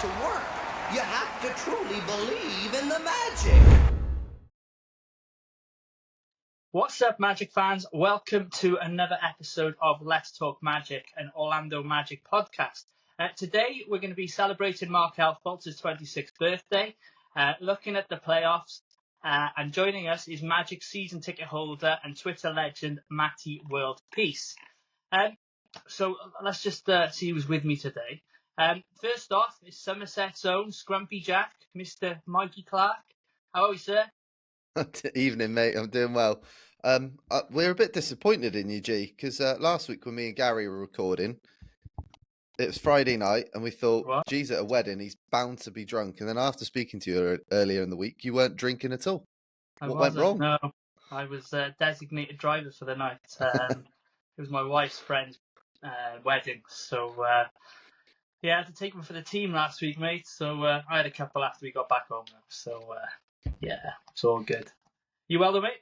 to work. You have to truly believe in the magic. What's up, Magic fans? Welcome to another episode of Let's Talk Magic, an Orlando Magic podcast. Today, we're going to be celebrating Mark Elfbolt's 26th birthday, looking at the playoffs, and joining us is Magic season ticket holder and Twitter legend, Matty World Peace. So let's just see who's with me today. First off is Somerset's own Scrumpy Jack, Mr. Mikey Clark. How are you, sir? Evening, mate. I'm doing well. We're a bit disappointed in you, G, because last week when me and Gary were recording, it was Friday night, and we thought, What? G's at a wedding, he's bound to be drunk. And then after speaking to you earlier in the week, you weren't drinking at all. What went wrong? No, I was designated driver for the night. It was my wife's friend's wedding, so I had to take them for the team last week, mate. So I had a couple after we got back home. So it's all good. You well, though, mate?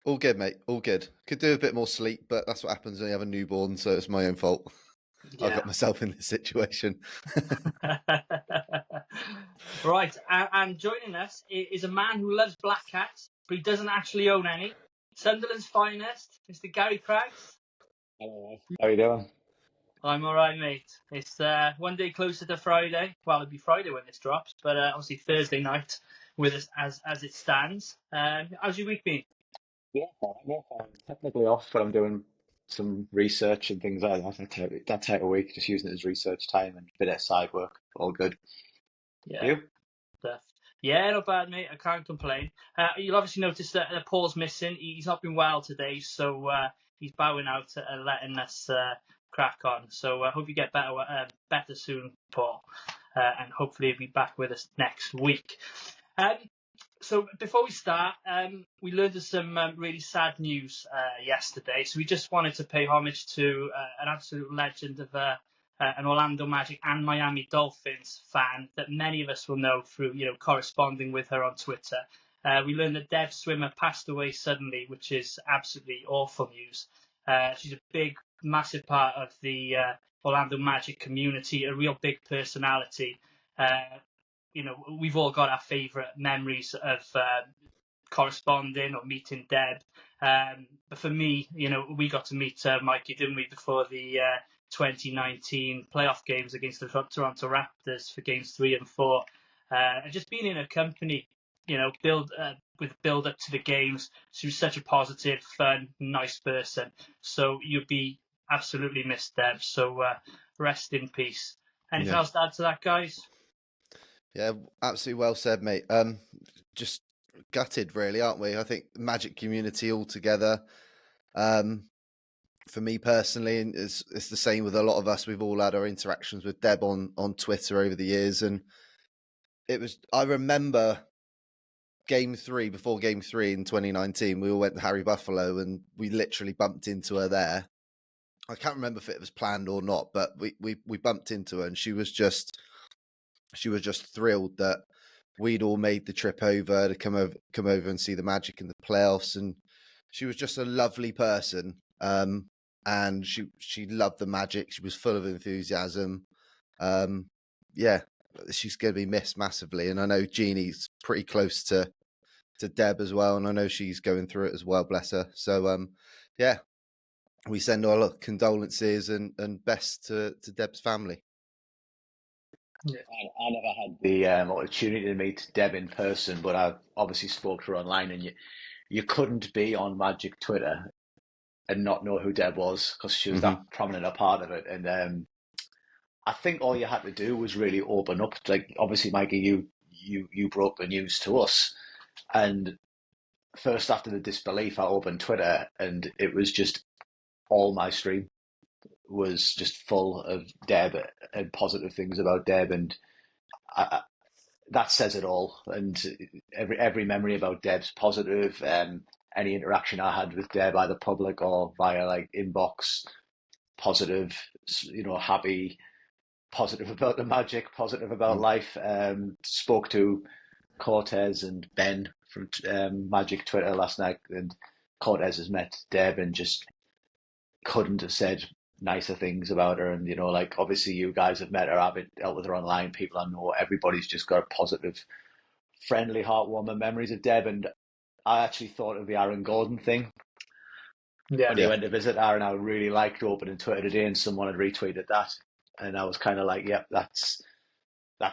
All good, mate. All good. Could do a bit more sleep, but that's what happens when you have a newborn, so it's my own fault. Yeah. I got myself in this situation. Right, and joining us is a man who loves black cats, but he doesn't actually own any. Sunderland's finest, Mr. Gary Craggs. Hello, how you doing? I'm all right, mate. It's one day closer to Friday. Well, it'll be Friday when this drops, but obviously Thursday night with us as it stands. How's your week been? Yeah, I'm technically off, but I'm doing some research and things like that. That type of week, just using it as research time and a bit of side work. All good. Yeah. You? Stuff. Yeah, not bad, mate. I can't complain. You'll obviously notice that Paul's missing. He's not been well today, so he's bowing out and letting us crack on. So I hope you get better soon, Paul, and hopefully he'll be back with us next week. So before we start, we learned of some really sad news yesterday. So we just wanted to pay homage to an absolute legend of an Orlando Magic and Miami Dolphins fan that many of us will know through, corresponding with her on Twitter. We learned that Deb Swimmer passed away suddenly, which is absolutely awful news. She's a big, massive part of the Orlando Magic community, a real big personality. We've all got our favourite memories of corresponding or meeting Deb. But for me, we got to meet Mikey, didn't we, before the 2019 playoff games against the Toronto Raptors for games 3 and 4. And just being in her company, build up to the games. She was such a positive, fun, nice person. So you'd be absolutely missed, Deb. So rest in peace. Anything else to add to that, guys? Yeah, absolutely well said, mate. Just gutted, really, aren't we? I think the Magic community altogether, for me personally, and it's the same with a lot of us. We've all had our interactions with Deb on Twitter over the years, and I remember before game 3 in 2019, we all went to Harry Buffalo, and we literally bumped into her there. I can't remember if it was planned or not, but we bumped into her, and she was just thrilled that we'd all made the trip over to come over and see the Magic in the playoffs. And she was just a lovely person. And she loved the Magic. She was full of enthusiasm. She's going to be missed massively. And I know Jeannie's pretty close to Deb as well. And I know she's going through it as well, bless her. So, we send our condolences and best to Deb's family. Yeah. I never had the opportunity to meet Deb in person, but I obviously spoke to her online, and you couldn't be on Magic Twitter and not know who Deb was, because she was that prominent a part of it. And I think all you had to do was really open up. Like, obviously, Mikey, you broke the news to us, and first after the disbelief, I opened Twitter, and it was just all my stream was just full of Deb and positive things about Deb, and that says it all. And every memory about Deb's positive. Any interaction I had with Deb, either public or via like inbox, positive, happy, positive about the Magic, positive about life. Spoke to Cortez and Ben from Magic Twitter last night, and Cortez has met Deb and just couldn't have said nicer things about her. And, like obviously you guys have met her, I've dealt with her online, people I know, everybody's just got positive, friendly, heartwarming memories of Deb. And I actually thought of the Aaron Gordon thing Yeah. when he went to visit her, and I really liked opening Twitter today, and someone had retweeted that. And I was kind of like, yep, that's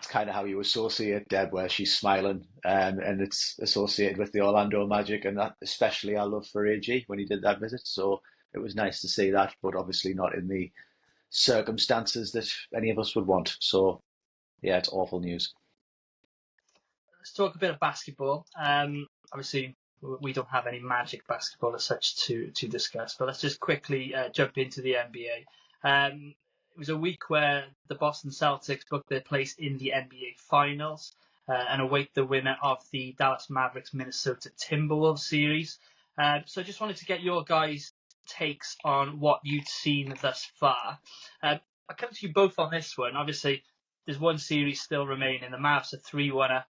kind of how you associate Deb, where she's smiling, and it's associated with the Orlando Magic, and that especially I love for AG when he did that visit. So it was nice to see that, but obviously not in the circumstances that any of us would want. So yeah, it's awful news. Let's talk a bit of basketball. Obviously, we don't have any Magic basketball as such to discuss, but let's just quickly jump into the NBA. It was a week where the Boston Celtics booked their place in the NBA Finals and await the winner of the Dallas Mavericks Minnesota Timberwolves series. So I just wanted to get your guys' takes on what you'd seen thus far. I'll come to you both on this one. Obviously, there's one series still remaining. The Mavs are 3-1 up.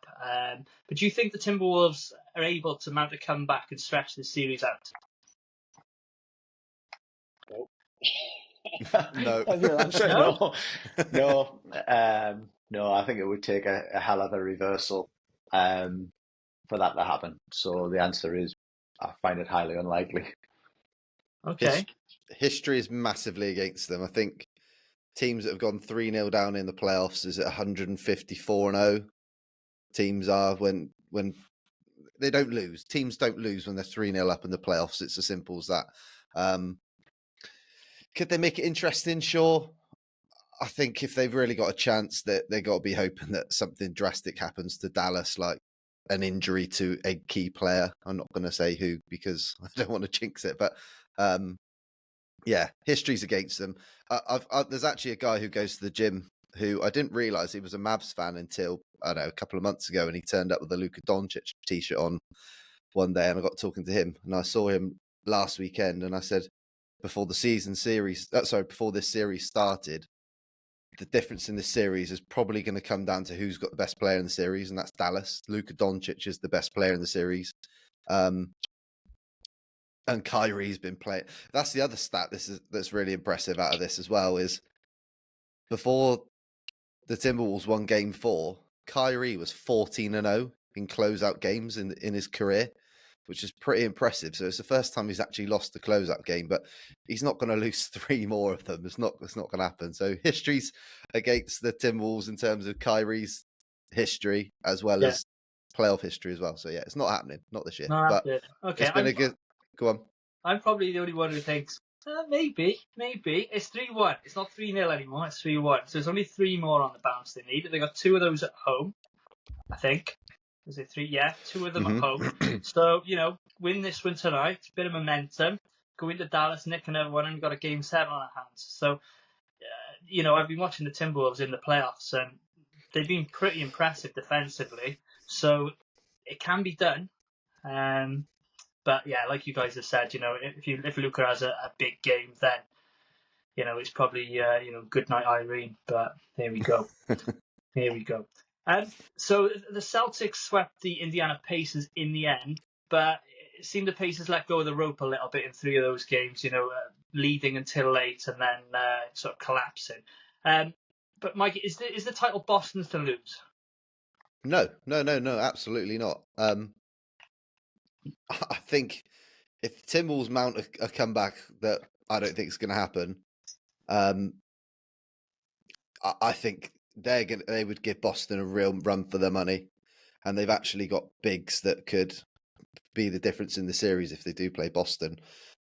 But do you think the Timberwolves are able to mount a comeback and stretch this series out? No. No. No, I think it would take a hell of a reversal for that to happen. So the answer is, I find it highly unlikely. Okay. History is massively against them. I think teams that have gone 3-0 down in the playoffs is at 154-0. Teams are when they don't lose. Teams don't lose when they're 3-0 up in the playoffs. It's as simple as that. Could they make it interesting? Sure. I think if they've really got a chance, that they got to be hoping that something drastic happens to Dallas, like an injury to a key player. I'm not going to say who because I don't want to jinx it, but yeah, history's against them. There's actually a guy who goes to the gym who I didn't realise he was a Mavs fan until, I don't know, a couple of months ago, and he turned up with a Luka Doncic t-shirt on one day, and I got talking to him, and I saw him last weekend, and I said, before this series started, the difference in this series is probably going to come down to who's got the best player in the series, and that's Dallas. Luka Doncic is the best player in the series. And Kyrie's been playing. That's the other stat that's really impressive out of this as well, is before the Timberwolves won Game 4, Kyrie was 14-0 in closeout games in his career, which is pretty impressive. So it's the first time he's actually lost the closeout game, but he's not going to lose 3 more of them. It's not going to happen. So history's against the Timberwolves in terms of Kyrie's history as well as playoff history as well. So yeah, it's not happening. Not this year. But okay. It's been a good... Go on. I'm probably the only one who thinks, maybe. It's 3-1. It's not 3-0 anymore. It's 3-1. So there's only 3 more on the bounce they need. They got 2 of those at home, I think. Is it 3? Yeah, 2 of them at home. So, win this one tonight. Bit of momentum. Go into Dallas, nick another one, and we've got a Game 7 on our hands. So, I've been watching the Timberwolves in the playoffs, and they've been pretty impressive defensively. So, it can be done. But, yeah, like you guys have said, if Luka has a big game, then, it's probably, good night, Irene. But here we go. Here we go. So the Celtics swept the Indiana Pacers in the end, but it seemed the Pacers let go of the rope a little bit in 3 of those games, leading until late and then sort of collapsing. But Mikey, is the title Boston's to lose? No, absolutely not. I think if Timberwolves mount a comeback that I don't think is going to happen, I think they would give Boston a real run for their money, and they've actually got bigs that could be the difference in the series if they do play Boston.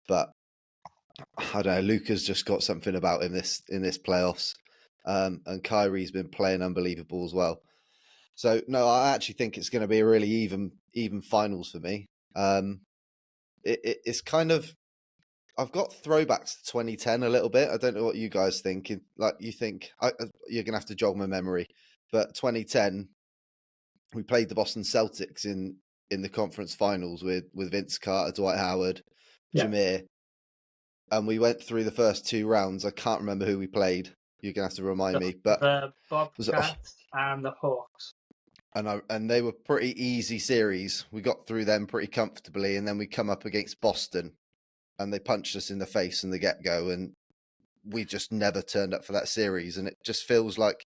But I don't know, Luka's just got something about him in this playoffs, and Kyrie's been playing unbelievable as well. So no, I actually think it's going to be a really even finals for me. It's kind of, I've got throwbacks to 2010 a little bit. I don't know what you guys think. Like, you think you're going to have to jog my memory, but 2010, we played the Boston Celtics in the conference finals with Vince Carter, Dwight Howard, Jameer, and we went through the first 2 rounds. I can't remember who we played. You're going to have to remind me. But the Bobcats and the Hawks. And they were pretty easy series. We got through them pretty comfortably, and then we come up against Boston, and they punched us in the face in the get-go, and we just never turned up for that series. And it just feels like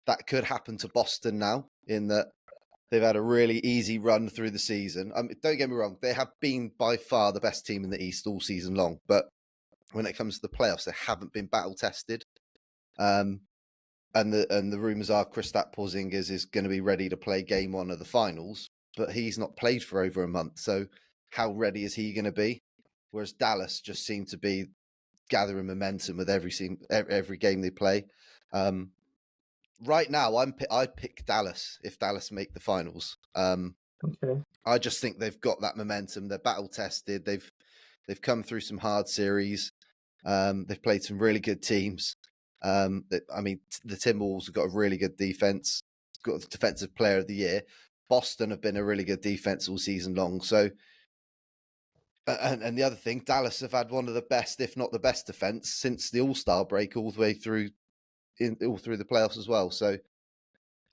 that could happen to Boston now, in that they've had a really easy run through the season. Don't get me wrong, they have been by far the best team in the East all season long. But when it comes to the playoffs, they haven't been battle tested. And the rumours are Kristaps Porzingis is going to be ready to play game 1 of the finals, but he's not played for over a month. So how ready is he going to be? Whereas Dallas just seem to be gathering momentum with every game they play. Right now, I'd pick Dallas if Dallas make the finals. Okay. I just think they've got that momentum. They're battle tested. They've come through some hard series. They've played some really good teams. The Timberwolves have got a really good defense. Got the defensive player of the year. Boston have been a really good defense all season long. So, and the other thing, Dallas have had one of the best, if not the best, defense since the All-Star break, all the way through the playoffs as well. So,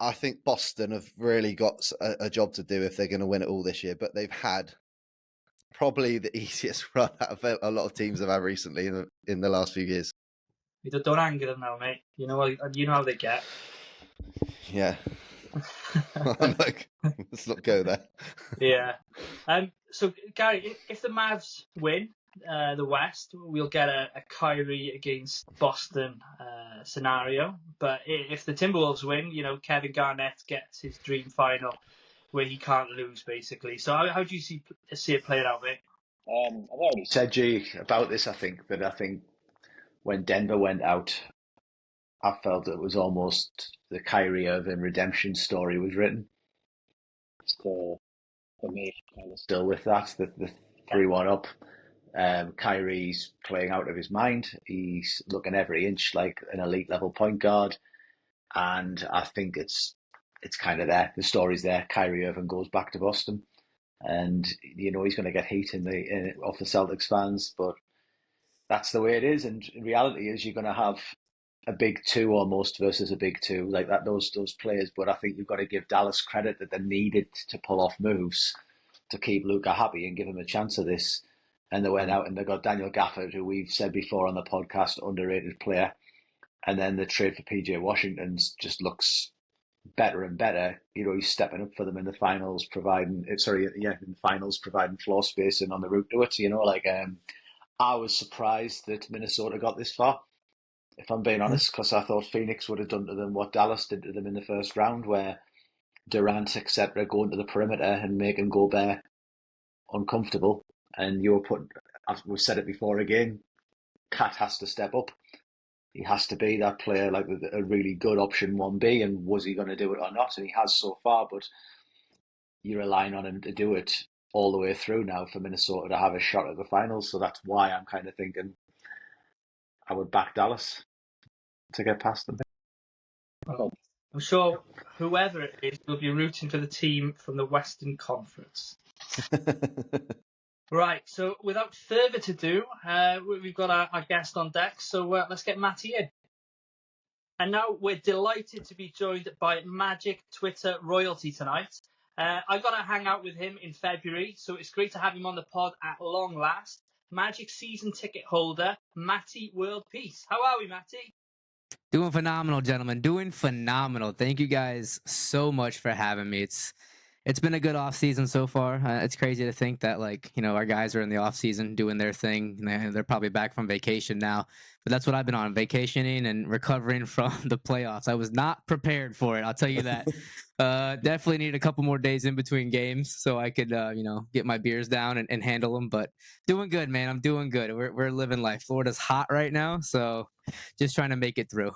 I think Boston have really got a job to do if they're going to win it all this year. But they've had probably the easiest run out of a lot of teams have had recently in the last few years. Don't anger them now, mate. You know how they get. Yeah. Let's not go there. Yeah. So, Gary, if the Mavs win the West, we'll get a Kyrie against Boston scenario. But if the Timberwolves win, Kevin Garnett gets his dream final where he can't lose, basically. So how do you see it playing out, mate? I've already said, G, about this, I think when Denver went out, I felt it was almost the Kyrie Irving redemption story was written. So for me, I'm still with that. The 3-1 up. Kyrie's playing out of his mind. He's looking every inch like an elite level point guard, and I think it's kind of there. The story's there. Kyrie Irving goes back to Boston, and he's going to get heat off the Celtics fans, but that's the way it is. And in reality, is you're going to have a big 2 almost versus a big 2 like that. Those players, but I think you've got to give Dallas credit that they needed to pull off moves to keep Luka happy and give him a chance of this. And they went out and they got Daniel Gafford, who we've said before on the podcast, underrated player. And then the trade for PJ Washington just looks better and better. He's stepping up for them in the finals, providing floor space and on the route to it. I was surprised that Minnesota got this far, if I'm being honest, because I thought Phoenix would have done to them what Dallas did to them in the first round, where Durant, etc., go into the perimeter and make him go bare uncomfortable. And we've said it before again, Cat has to step up. He has to be that player, like a really good option 1B, and was he going to do it or not? And he has so far, but you're relying on him to do it all the way through now for Minnesota to have a shot at the finals. So that's why I'm kind of thinking I would back Dallas to get past them. I'm sure whoever it is will be rooting for the team from the Western Conference. Right, so without further ado, we've got our guest on deck, so let's get Matty in. And now we're delighted to be joined by Magic Twitter royalty tonight. I got to hang out with him in February, so it's great to have him on the pod at long last. Magic season ticket holder, Matty World Peace. How are we, Matty? Doing phenomenal, gentlemen. Doing phenomenal. Thank you guys so much for having me. It's been a good off season so far. It's crazy to think that our guys are in the off season doing their thing. They're probably back from vacation now, but that's what I've been on, vacationing and recovering from the playoffs. I was not prepared for it. I'll tell you that. Definitely need a couple more days in between games so I could, get my beers down and handle them. But doing good, man. I'm doing good. We're living life. Florida's hot right now, so just trying to make it through.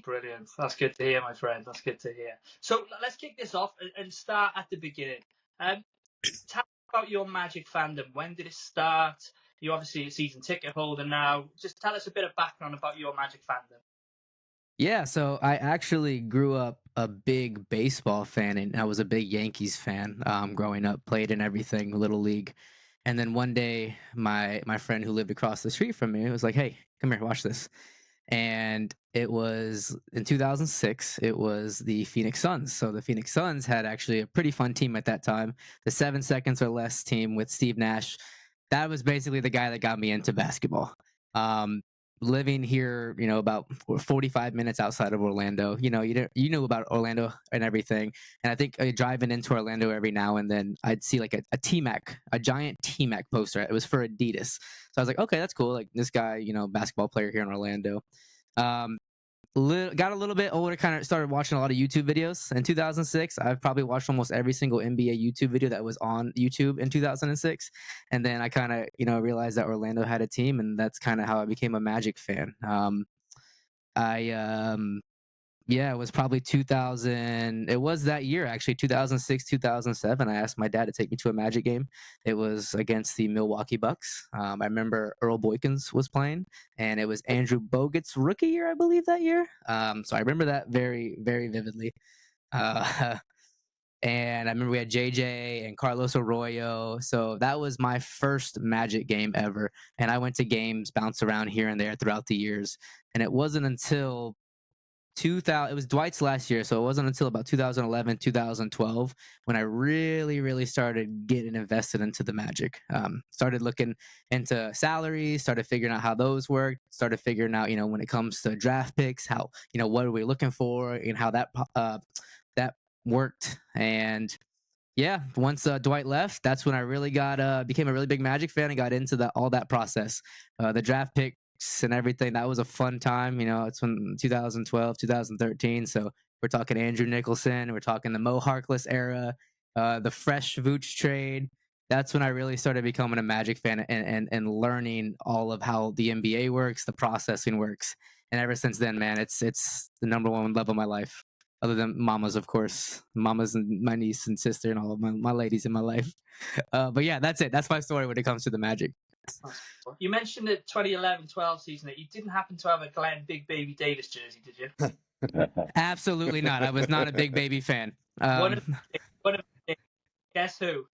Brilliant. That's good to hear, my friend. That's good to hear. So let's kick this off and start at the beginning. Tell me about your Magic fandom. When did it start? You're obviously a season ticket holder now. Just tell us a bit of background about your Magic fandom. Yeah, so I actually grew up a big baseball fan, and I was a big Yankees fan growing up, played in everything, Little League. And then one day, my friend who lived across the street from me was like, hey, come here, watch this. And it was in 2006, it was the Phoenix Suns. So the Phoenix Suns had actually a pretty fun team at that time. The 7 seconds or less team with Steve Nash. That was basically the guy that got me into basketball. living here, about 45 minutes outside of Orlando, you knew about Orlando and everything. And I think driving into Orlando every now and then, I'd see like a T-Mac, a giant T-Mac poster. It was for Adidas. So I was like, okay, that's cool. Like this guy, basketball player here in Orlando. Got a little bit older, kind of started watching a lot of YouTube videos. In 2006, I've probably watched almost every single NBA YouTube video that was on YouTube in 2006. And then I kind of, realized that Orlando had a team, and that's kind of how I became a Magic fan. It was probably 2000. It was that year, actually, 2006, 2007. I asked my dad to take me to a Magic game. It was against the Milwaukee Bucks. I remember Earl Boykins was playing, and it was Andrew Bogut's rookie year, I believe, that year. So I remember that very, very vividly. And I remember we had JJ and Carlos Arroyo. So that was my first Magic game ever. And I went to games, bounced around here and there throughout the years. And it wasn't until 2000, it was Dwight's last year, so it wasn't until about 2011, 2012 when I really started getting invested into the Magic. Started looking into salaries, started figuring out how those work, started figuring out, when it comes to draft picks, how, what are we looking for, and how that worked. And yeah, once Dwight left, that's when I really became a really big Magic fan and got into all that process. The draft pick and everything. That was a fun time. It's when 2012, 2013. So we're talking Andrew Nicholson. We're talking the Mo Harkless era, the fresh Vooch trade. That's when I really started becoming a Magic fan and learning all of how the NBA works, the processing works. And ever since then, man, it's the number one love of my life. Other than mamas, of course. Mamas and my niece and sister and all of my ladies in my life. But yeah, that's it. That's my story when it comes to the Magic. You mentioned the 2011-12 season that you didn't happen to have a Glenn Big Baby Davis jersey, did you? Absolutely not. I was not a Big Baby fan. Guess who?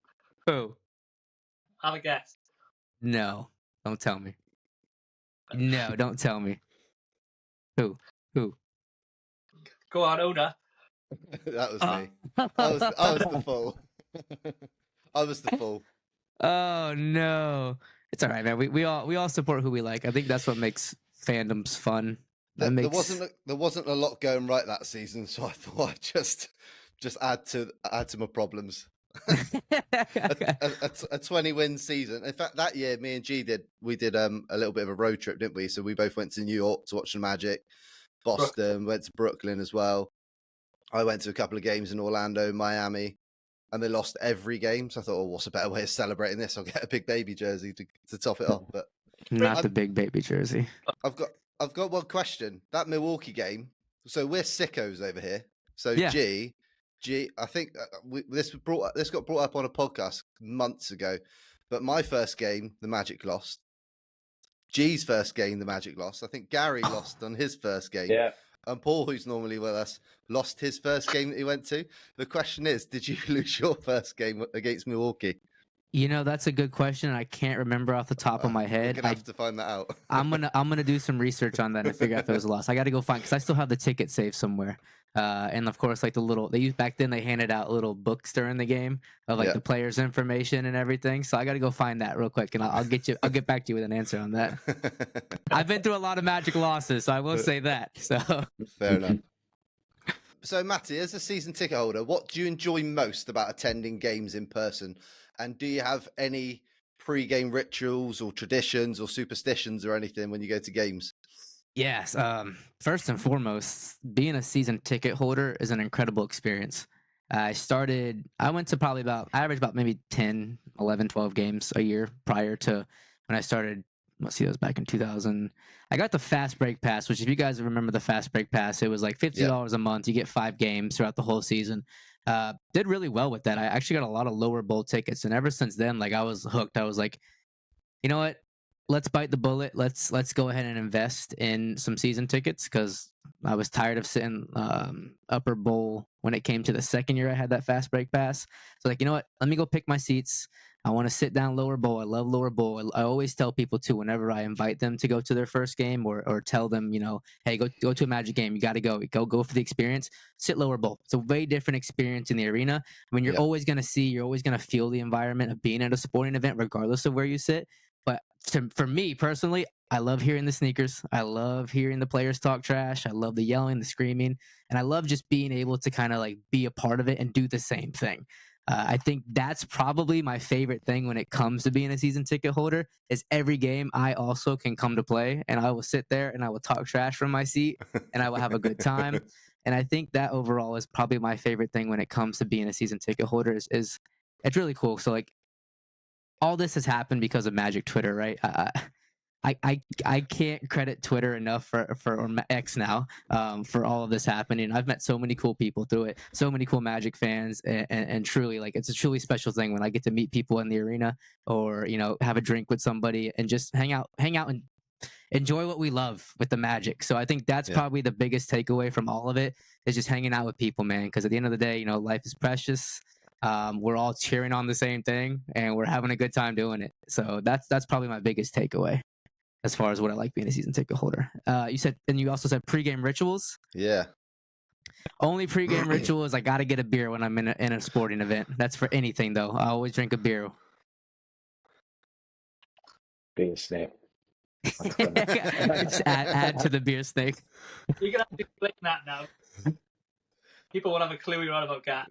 Who? Have a guess. No, don't tell me. No, don't tell me. Who? Go on, Oda. That was me. I was the fool. I was the fool. Oh no. It's all right, man. We all support who we like. I think that's what makes fandoms fun. There wasn't a lot going right that season, so I thought I'd just add to my problems. a 20-win season. In fact, that year, me and G did a little bit of a road trip, didn't we? So we both went to New York to watch the Magic. Boston, went to Brooklyn as well. I went to a couple of games in Orlando, Miami, and they lost every game. So I thought, what's a better way of celebrating this? I'll get a Big Baby jersey to top it off. But not the Big Baby jersey. I've got one question. That Milwaukee game. So we're sickos over here. So yeah. G, I think this got brought up on a podcast months ago. But my first game, the Magic lost. G's first game, the Magic lost. I think Gary lost on his first game. Yeah. And Paul, who's normally with us, lost his first game that he went to. The question is, did you lose your first game against Milwaukee? That's a good question. I can't remember off the top of my head. We're gonna have to find that out. I'm gonna do some research on that and figure out if it was a loss. I got to go find, because I still have the ticket saved somewhere. And of course, like back then they handed out little books during the game of the players' information and everything. So I got to go find that real quick, and I'll get back to you with an answer on that. I've been through a lot of Magic losses, so I will say that. So fair enough. So Matty, as a season ticket holder, what do you enjoy most about attending games in person? And do you have any pre-game rituals or traditions or superstitions or anything when you go to games? Yes. First and foremost, being a season ticket holder is an incredible experience. I went to I averaged about maybe 10, 11, 12 games a year prior to when I started. Let's see, that was back in 2000. I got the Fast Break Pass, which if you guys remember the Fast Break Pass, it was like $50 a month. You get 5 games throughout the whole season. Did really well with that. I actually got a lot of lower bowl tickets. And ever since then, I was hooked. I was like, you know what? Let's bite the bullet. Let's go ahead and invest in some season tickets, because I was tired of sitting upper bowl when it came to the second year I had that Fast Break Pass. So you know what? Let me go pick my seats. I want to sit down lower bowl. I love lower bowl. I always tell people too, whenever I invite them to go to their first game or tell them, hey, go to a Magic game. You got to go for the experience. Sit lower bowl. It's a way different experience in the arena. I mean, you're always going to feel the environment of being at a sporting event, regardless of where you sit. But for me personally, I love hearing the sneakers. I love hearing the players talk trash. I love the yelling, the screaming, and I love just being able to kind of like be a part of it and do the same thing. I think that's probably my favorite thing when it comes to being a season ticket holder is every game I also can come to play and I will sit there and I will talk trash from my seat and I will have a good time. And I think that overall is probably my favorite thing when it comes to being a season ticket holder is it's really cool. So like all this has happened because of Magic Twitter, right? I can't credit Twitter enough or X now for all of this happening. I've met so many cool people through it, so many cool Magic fans, and truly like it's a truly special thing when I get to meet people in the arena or have a drink with somebody and just hang out and enjoy what we love with the Magic. So I think that's probably the biggest takeaway from all of it is just hanging out with people, man. Because at the end of the day, life is precious. We're all cheering on the same thing, and we're having a good time doing it. So that's probably my biggest takeaway as far as what I like being a season ticket holder. You also said pregame rituals. Yeah. Only pregame ritual is I got to get a beer when I'm in a sporting event. That's for anything though. I always drink a beer. Beer snake. Just add to the beer snake. You're gonna have to explain that now. People won't have a clue you're on about, Gat.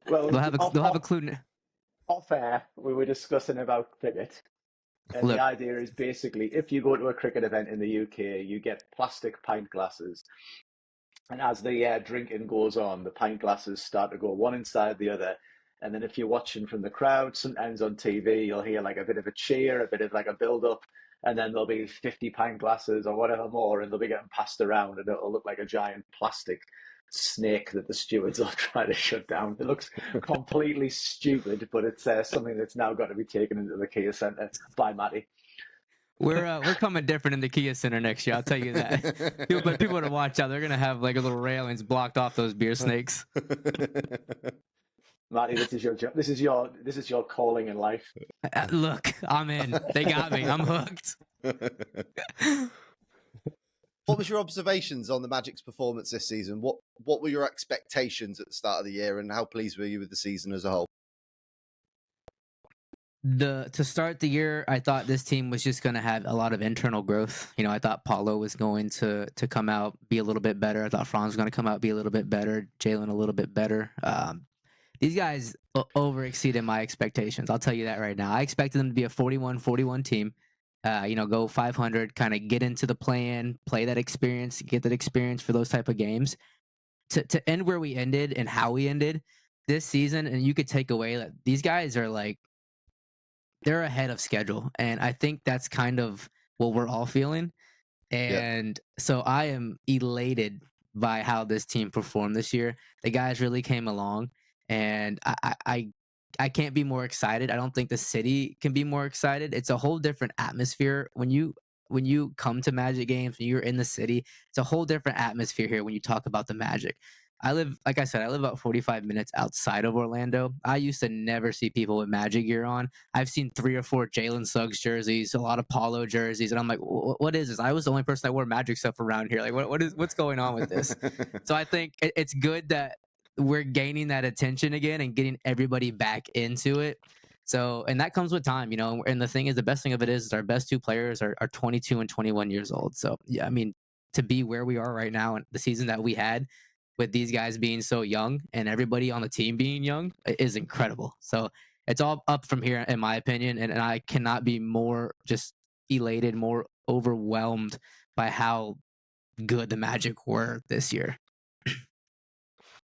Well, they'll have a clue. Off air, we were discussing about cricket. And the idea is basically if you go to a cricket event in the UK, you get plastic pint glasses. And as the drinking goes on, the pint glasses start to go one inside the other. And then if you're watching from the crowd, sometimes on TV, you'll hear like a bit of a cheer, a bit of like a build-up. And then there'll be 50 pint glasses or whatever more, and they'll be getting passed around. And it'll look like a giant plastic snake that the stewards are trying to shut down. It looks completely stupid, but it's something that's now got to be taken into the Kia Centre by Matty. We're coming different in the Kia Center next year. I'll tell you that. People to watch out. They're gonna have like a little railings blocked off those beer snakes. Matty, this is your job. This is your calling in life. Look, I'm in. They got me. I'm hooked. What was your observations on the Magic's performance this season? What were your expectations at the start of the year, and how pleased were you with the season as a whole? To start the year, I thought this team was just going to have a lot of internal growth. I thought Paulo was going to come out, be a little bit better. I thought Franz was going to come out, be a little bit better. Jalen a little bit better. These guys over-exceeded my expectations. I'll tell you that right now. I expected them to be a 41-41 team. Go 500, kind of get into the play-in, play that experience, get that experience for those type of games. To end where we ended and how we ended this season, and you could take away that these guys are like, they're ahead of schedule. And I think that's kind of what we're all feeling. And so I am elated by how this team performed this year. The guys really came along, and I can't be more excited. I don't think the city can be more excited. It's a whole different atmosphere when you come to Magic games, when you're in the city. It's a whole different atmosphere here when you talk about the Magic. I live about 45 minutes outside of Orlando. I used to never see people with Magic gear on. I've seen 3 or 4 Jalen Suggs jerseys, a lot of Paulo jerseys, and I'm like, what is this? I was the only person that wore Magic stuff around here. Like, what's going on with this? So I think it's good that we're gaining that attention again and getting everybody back into it. So, and that comes with time, and the thing is, the best thing of it is our best 2 players are 22 and 21 years old. So yeah, I mean, to be where we are right now and the season that we had with these guys being so young and everybody on the team being young is incredible. So it's all up from here, in my opinion. And I cannot be more just elated, more overwhelmed by how good the Magic were this year.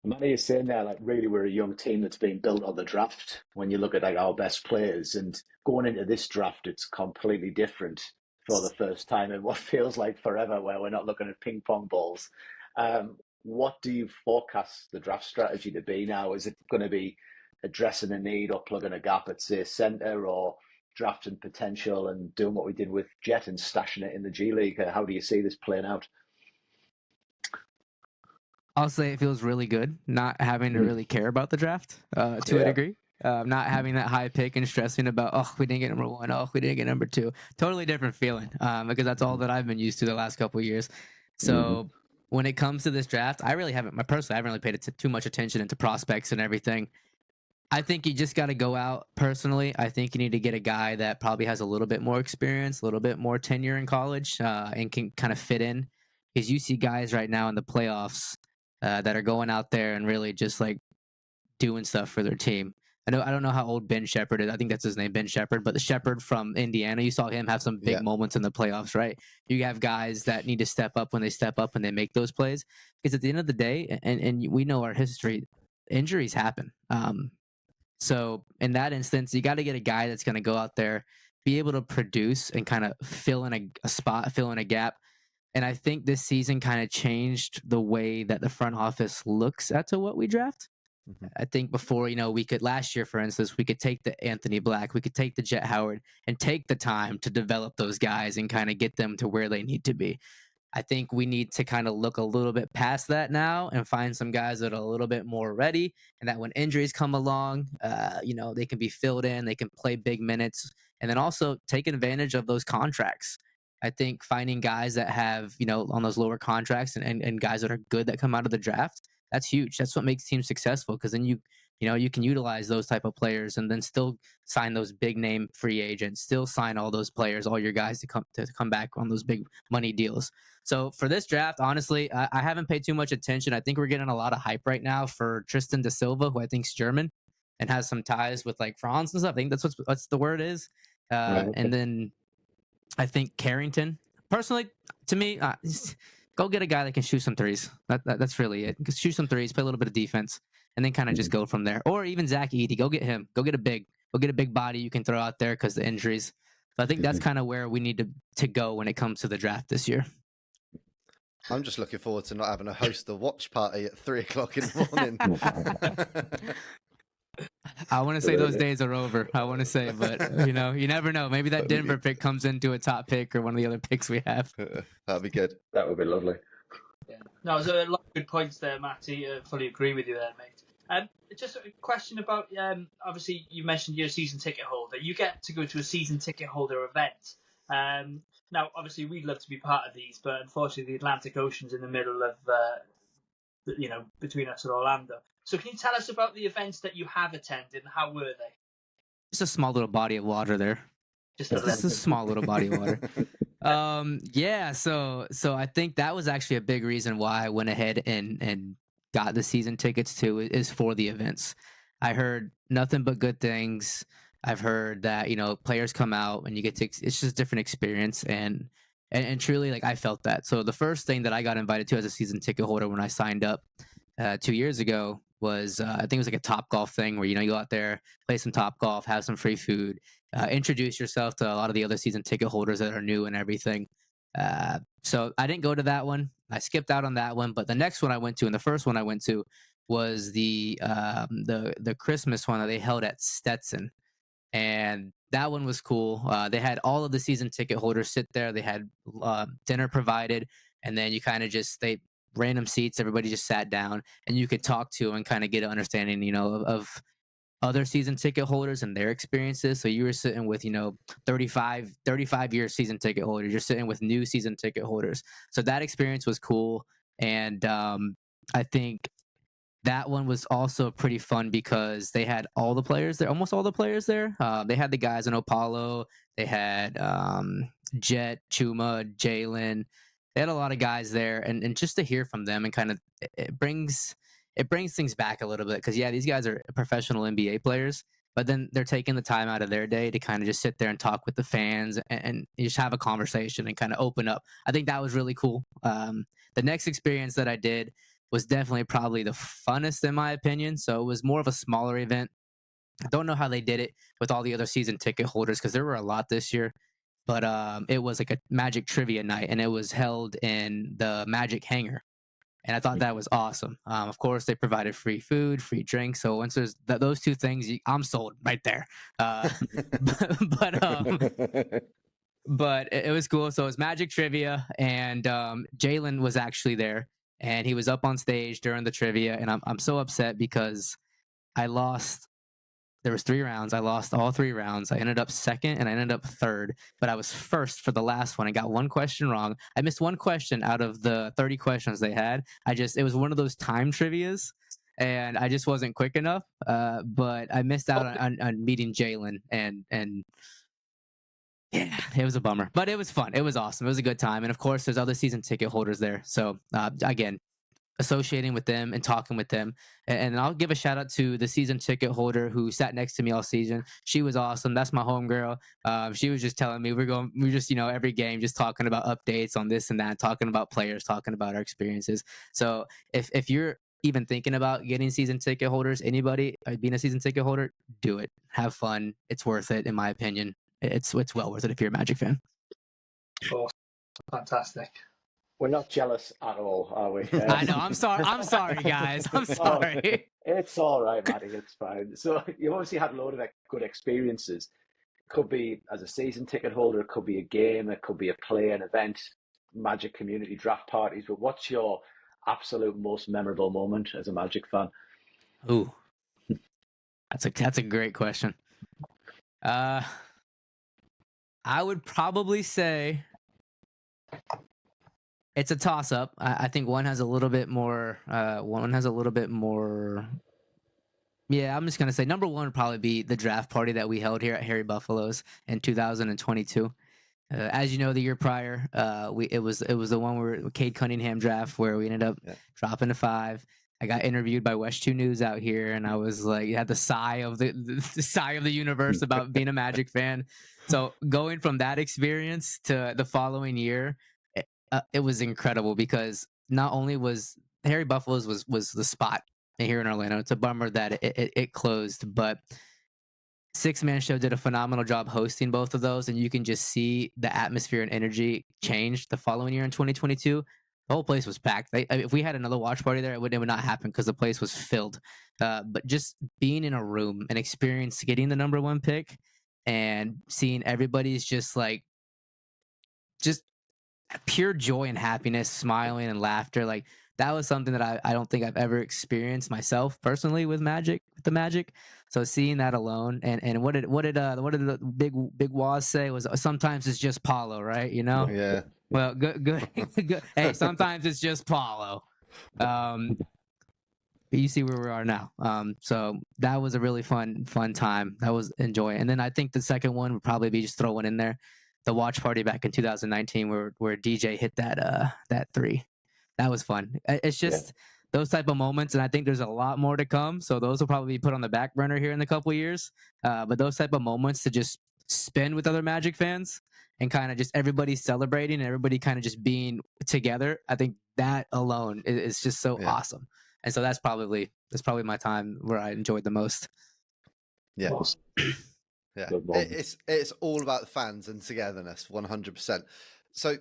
Matty is saying there, like, really, we're a young team that's being built on the draft. When you look at like our best players, and going into this draft, it's completely different for the first time in what feels like forever, where we're not looking at ping pong balls. What do you forecast the draft strategy to be now? Is it going to be addressing a need or plugging a gap at, say, centre, or drafting potential and doing what we did with Jet and stashing it in the G League? How do you see this playing out? I'll say it feels really good not having to really care about the draft to a degree. Not having that high pick and stressing about, we didn't get number 1, we didn't get number 2. Totally different feeling because that's all that I've been used to the last couple of years. So when it comes to this draft, I haven't really paid too much attention into prospects and everything. I think you just got to go out personally. I think you need to get a guy that probably has a little bit more experience, a little bit more tenure in college, and can kind of fit in. Because you see guys right now in the playoffs that are going out there and really just like doing stuff for their team. I don't know how old Ben Shepherd is. I think that's his name, Ben Shepherd. But the Shepherd from Indiana, you saw him have some big moments in the playoffs, right? You have guys that need to step up when they step up and they make those plays. Because at the end of the day, and we know our history, injuries happen. So in that instance, you got to get a guy that's going to go out there, be able to produce and kind of fill in a spot, fill in a gap. And I think this season kind of changed the way that the front office looks at to what we draft. I think before, we could last year, for instance, we could take the Anthony Black, we could take the Jet Howard and take the time to develop those guys and kind of get them to where they need to be. I think we need to kind of look a little bit past that now and find some guys that are a little bit more ready, and that when injuries come along, they can be filled in, they can play big minutes, and then also take advantage of those contracts. I think finding guys that have, on those lower contracts and guys that are good that come out of the draft, that's huge. That's what makes teams successful, because then you can utilize those type of players and then still sign those big name free agents, still sign all those players, all your guys to come back on those big money deals. So for this draft, honestly, I haven't paid too much attention. I think we're getting a lot of hype right now for Tristan da Silva, who I think is German and has some ties with like France and stuff. I think that's what's the word is. And then I think Carrington. Personally, to me, go get a guy that can shoot some threes. That's really it. Just shoot some threes, play a little bit of defense, and then kind of just go from there. Or even Zach Edey. Go get him. Go get a big body you can throw out there because the injuries. So I think that's kind of where we need to go when it comes to the draft this year. I'm just looking forward to not having to host a watch party at 3:00 in the morning. I want to say those days are over. I want to say, but you never know. Maybe that Denver pick comes into a top pick or one of the other picks we have. That'd be good. That would be lovely. Yeah. No, there's a lot of good points there, Matty. Fully agree with you there, mate. Just a question about, obviously you mentioned you're a season ticket holder. You get to go to a season ticket holder event. Now, obviously, we'd love to be part of these, but unfortunately, the Atlantic Ocean's in the middle of, between us and Orlando. So can you tell us about the events that you have attended and how were they? Just a small little body of water there. Just a small little body of water. So I think that was actually a big reason why I went ahead and got the season tickets too, is for the events. I heard nothing but good things. I've heard that, players come out and you get to, it's just a different experience. And truly, like, I felt that. So the first thing that I got invited to as a season ticket holder when I signed up 2 years ago was, I think it was like a Top Golf thing where, you go out there, play some Top Golf, have some free food, introduce yourself to a lot of the other season ticket holders that are new and everything. So I didn't go to that one. I skipped out on that one. But the next one I went to, and the first one I went to, was the Christmas one that they held at Stetson. And that one was cool. They had all of the season ticket holders sit there. They had dinner provided, and then you kind of they random seats. Everybody just sat down, and you could talk to and kind of get an understanding, of other season ticket holders and their experiences. So you were sitting with, 35-year season ticket holders. You're sitting with new season ticket holders. So that experience was cool, and I think that one was also pretty fun because they had all the players there, almost all the players there. They had the guys in Opalo. They had Jet, Chuma, Jalen. They had a lot of guys there, and just to hear from them and kind of it brings things back a little bit because these guys are professional NBA players, but then they're taking the time out of their day to kind of just sit there and talk with the fans and just have a conversation and kind of open up. I think that was really cool. The next experience that I did was definitely probably the funnest in my opinion. So it was more of a smaller event. I don't know how they did it with all the other season ticket holders because there were a lot this year, but it was like a Magic trivia night and it was held in the Magic hangar. And I thought that was awesome. Of course, they provided free food, free drinks. So once there's those two things, I'm sold right there. But it was cool. So it was Magic trivia, and Jalen was actually there, and he was up on stage during the trivia. And I'm so upset because I lost. There was 3 rounds. I lost all 3 rounds. I ended up second, and I ended up third. But I was first for the last one. I got one question wrong. I missed one question out of the 30 questions they had. It was one of those time trivias and I just wasn't quick enough. But I missed out on meeting Jalen, and yeah, it was a bummer, but it was fun. It was awesome. It was a good time, and of course, there's other season ticket holders there. So again, associating with them and talking with them, and I'll give a shout out to the season ticket holder who sat next to me all season. She was awesome. That's my homegirl. She was just telling me we're just every game just talking about updates on this and that, talking about players, talking about our experiences. So if you're even thinking about getting season ticket holders, anybody being a season ticket holder, do it. Have fun. It's worth it, in my opinion. It's well worth it if you're a Magic fan. Awesome. Fantastic. We're not jealous at all, are we? I know. I'm sorry. I'm sorry, guys. I'm sorry. It's all right, Matty. It's fine. So you obviously had a load of good experiences. Could be as a season ticket holder, it could be a game, it could be a play, an event, Magic community draft parties. But what's your absolute most memorable moment as a Magic fan? Ooh, that's a great question. I would probably say it's a toss-up. I think one has a little bit more. One has a little bit more. Yeah, I'm just gonna say number one would probably be the draft party that we held here at Harry Buffalo's in 2022. As you know, the year prior, it was the one where Cade Cunningham draft where we ended up dropping to 5. I got interviewed by West 2 News out here, and I was like, had the sigh of the sigh of the universe about being a Magic fan. So going from that experience to the following year, it was incredible because not only was Harry Buffalo's was the spot here in Orlando. It's a bummer that it closed, but Six Man Show did a phenomenal job hosting both of those, and you can just see the atmosphere and energy change the following year in 2022. The whole place was packed. If we had another watch party there, it would not happen because the place was filled. But just being in a room and experience getting the number 1 pick and seeing everybody's just pure joy and happiness, smiling and laughter, like that was something that I don't think I've ever experienced myself personally with the Magic. So seeing that alone, and what did the big Waz say was sometimes it's just Paulo, right? You know? Yeah. Well, good. Hey, sometimes it's just Paulo. You see where we are now. So that was a really fun time. That was enjoying. And then I think the second one would probably be just throw one in there, the watch party back in 2019 where DJ hit that 3. That was fun. It's just those type of moments, and I think there's a lot more to come. So those will probably be put on the back burner here in a couple of years. But those type of moments to just spend with other Magic fans and kind of just everybody celebrating and everybody kind of just being together, I think that alone is just so awesome. And so that's probably my time where I enjoyed the most. Yeah. Awesome. Yeah. It's all about the fans and togetherness, 100%. So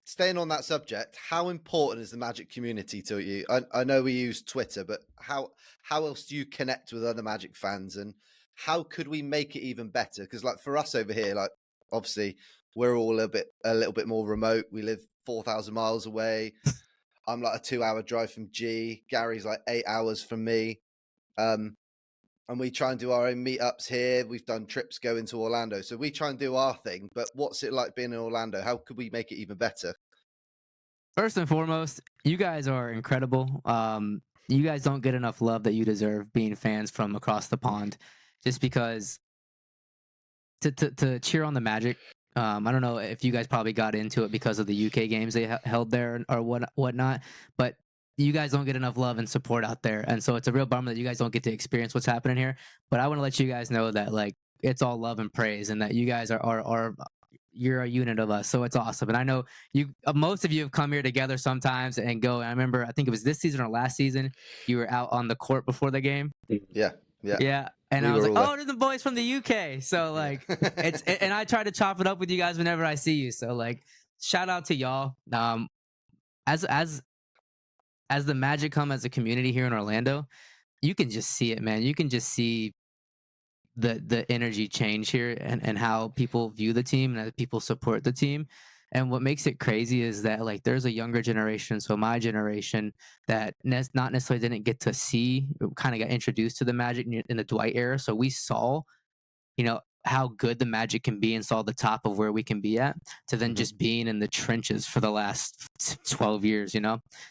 staying on that subject, how important is the Magic community to you? I know we use Twitter, but how else do you connect with other Magic fans, and how could we make it even better? Because like for us over here, like obviously we're all a little bit more remote. We live 4,000 miles away. I'm like a 2-hour drive from G. Gary's like 8 hours from me. And we try and do our own meetups here. We've done trips going to Orlando. So we try and do our thing. But what's it like being in Orlando? How could we make it even better? First and foremost, you guys are incredible. You guys don't get enough love that you deserve being fans from across the pond. Just because to cheer on the Magic, I don't know if you guys probably got into it because of the UK games they held there or whatnot, but you guys don't get enough love and support out there. And so it's a real bummer that you guys don't get to experience what's happening here. But I want to let you guys know that like it's all love and praise, and that you guys are you're a unit of us. So it's awesome. And I know most of you have come here together sometimes and go. And I remember, I think it was this season or last season, you were out on the court before the game. Yeah. And I was like, oh, they're the boys from the UK. So like and I try to chop it up with you guys whenever I see you. So like shout out to y'all. As the Magic come as a community here in Orlando, you can just see it, man. You can just see the energy change here and how people view the team and how people support the team. And what makes it crazy is that like there's a younger generation, so my generation, that not necessarily didn't get to see, kind of got introduced to the Magic in the Dwight era. So we saw, how good the Magic can be and saw the top of where we can be at, to then just being in the trenches for the last 12 years,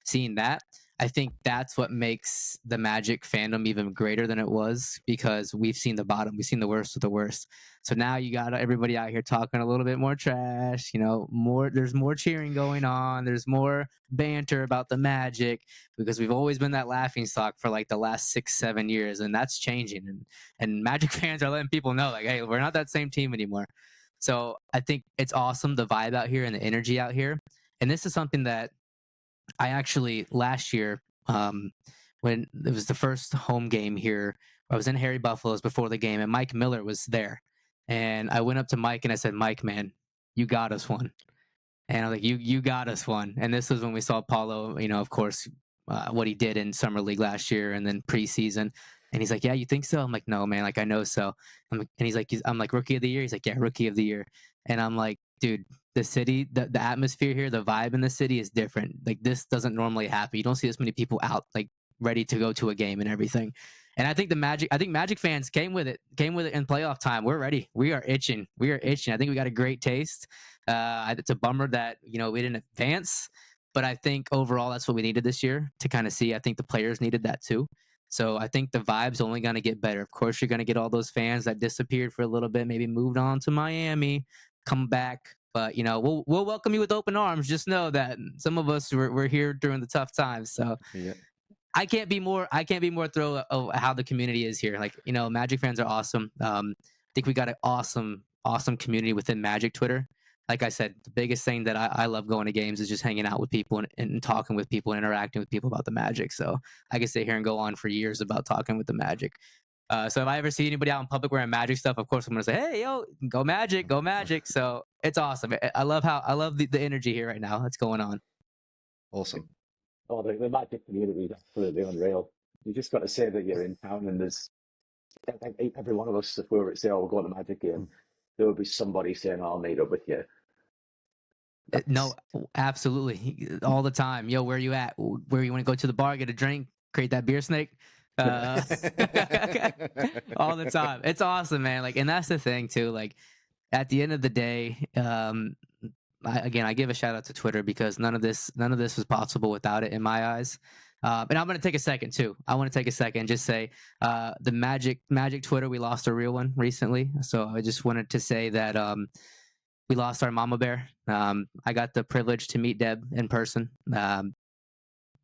seeing that. I think that's what makes the Magic fandom even greater than it was, because we've seen the bottom, we've seen the worst of the worst. So now you got everybody out here talking a little bit more trash, there's more cheering going on, there's more banter about the Magic, because we've always been that laughing stock for like the last 6-7 years, and that's changing. And Magic fans are letting people know, like, hey, we're not that same team anymore. So I think it's awesome, the vibe out here and the energy out here. And this is something that I actually last year, when it was the first home game here, I was in Harry Buffalo's before the game, and Mike Miller was there. And I went up to Mike and I said, Mike, man, you got us one. And I'm like, you got us one. And this was when we saw Paulo, of course, what he did in Summer League last year and then preseason. And he's like, yeah, you think so? I'm like, no, man, like, I know so. And he's like, I'm like, Rookie of the Year? He's like, yeah, Rookie of the Year. And I'm like, dude, the city, the atmosphere here, the vibe in the city is different. Like, this doesn't normally happen. You don't see this many people out, like, ready to go to a game and everything. And I think Magic fans came with it in playoff time. We're ready. We are itching. I think we got a great taste. It's a bummer that, we didn't advance, but I think overall that's what we needed this year to kind of see. I think the players needed that too. So I think the vibe's only going to get better. Of course, you're going to get all those fans that disappeared for a little bit, maybe moved on to Miami, come back. But, we'll welcome you with open arms. Just know that some of us were here during the tough times. So Yeah. I can't be more thrilled of how the community is here. Like, Magic fans are awesome. I think we got an awesome community within Magic Twitter. Like I said, the biggest thing that I love going to games is just hanging out with people and talking with people, and interacting with people about the Magic. So I can sit here and go on for years about talking with the Magic. So if I ever see anybody out in public wearing Magic stuff, of course I'm going to say, hey, yo, go Magic, go Magic. So it's awesome. I love the energy here right now that's going on. Awesome. Oh, the Magic community is absolutely unreal. You just got to say that you're in town, and there's every one of us, if we were to say, oh, we'll go to the Magic game, there would be somebody saying, I'll meet up with you. No, absolutely. All the time. Yo, where you at? Where you want to go to the bar, get a drink, create that beer snake? All the time. It's awesome, man. Like, and that's the thing too. Like, at the end of the day, I give a shout out to Twitter, because none of this was possible without it in my eyes. And I'm going to take a second too. I want to take a second and just say, the Magic Twitter, we lost a real one recently. So I just wanted to say that, we lost our mama bear. I got the privilege to meet Deb in person.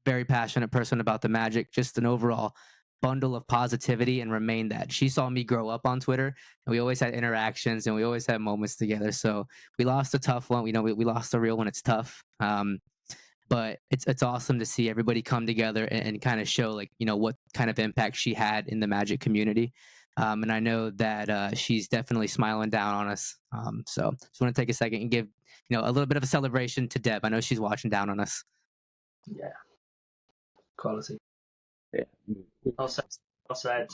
Very passionate person about the Magic, just an overall bundle of positivity, and remained that. She saw me grow up on Twitter, and we always had interactions, and we always had moments together. So we lost a tough one. We lost a real one. It's tough. But it's awesome to see everybody come together and kind of show, like, what kind of impact she had in the Magic community. And I know that she's definitely smiling down on us. So just want to take a second and give, a little bit of a celebration to Deb. I know she's watching down on us. Yeah. Quality. Yeah. Well said.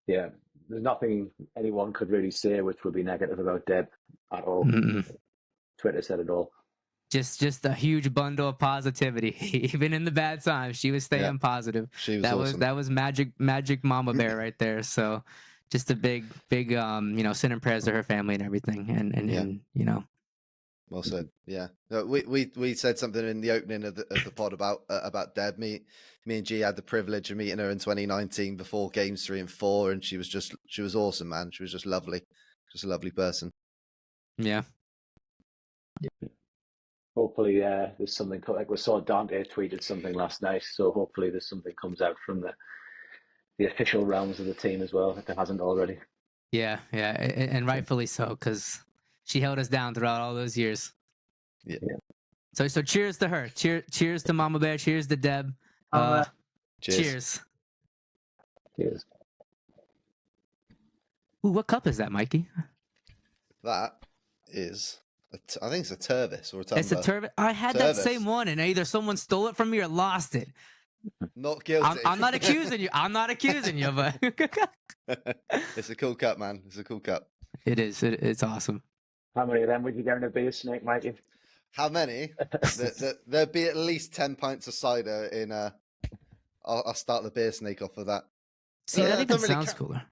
Yeah. There's nothing anyone could really say which would be negative about Deb at all. Mm-mm. Twitter said it all. Just a huge bundle of positivity. Even in the bad times, she was staying positive. She was awesome. That was magic mama bear right there. So just a big sin and prayers to her family and everything. And Well said. Yeah, we said something in the opening of the pod about Deb. Me and G had the privilege of meeting her in 2019 before games 3 and 4, and she was awesome, man. She was just lovely, just a lovely person. Yeah. Hopefully, there's something like we saw Dante tweeted something last night. So hopefully, there's something comes out from the official realms of the team as well, if it hasn't already. Yeah, and rightfully so, because she held us down throughout all those years. Yeah. So cheers to her. Cheers to Mama Bear. Cheers to Deb. Cheers. Cheers. Ooh, what cup is that, Mikey? That is, I think it's a Tervis or a tumbler. It's a Tervis. I had that same one, and either someone stole it from me or lost it. Not guilty. I'm not accusing you. But it's a cool cup, man. It's a cool cup. It is. It's awesome. How many of them would you get in a beer snake, Mikey? How many? There'd be at least 10 pints of cider in a. I'll start the beer snake off of that. See, that even sounds cooler.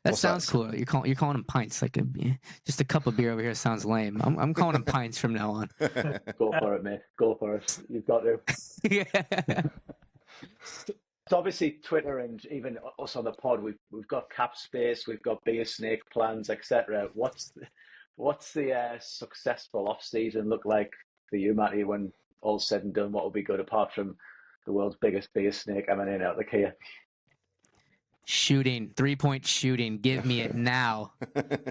That sounds cooler. You're calling them pints. Like just a cup of beer over here sounds lame. I'm calling them pints from now on. Go for it, mate. Go for it. You've got to. Yeah. So obviously Twitter and even us on the pod, we've got cap space, we've got beer snake plans, etc. What's the successful off season look like for you, Matty? When all's said and done, what will be good apart from the world's biggest beer snake emanating out the Kia? Shooting, 3-point shooting. Give me it now.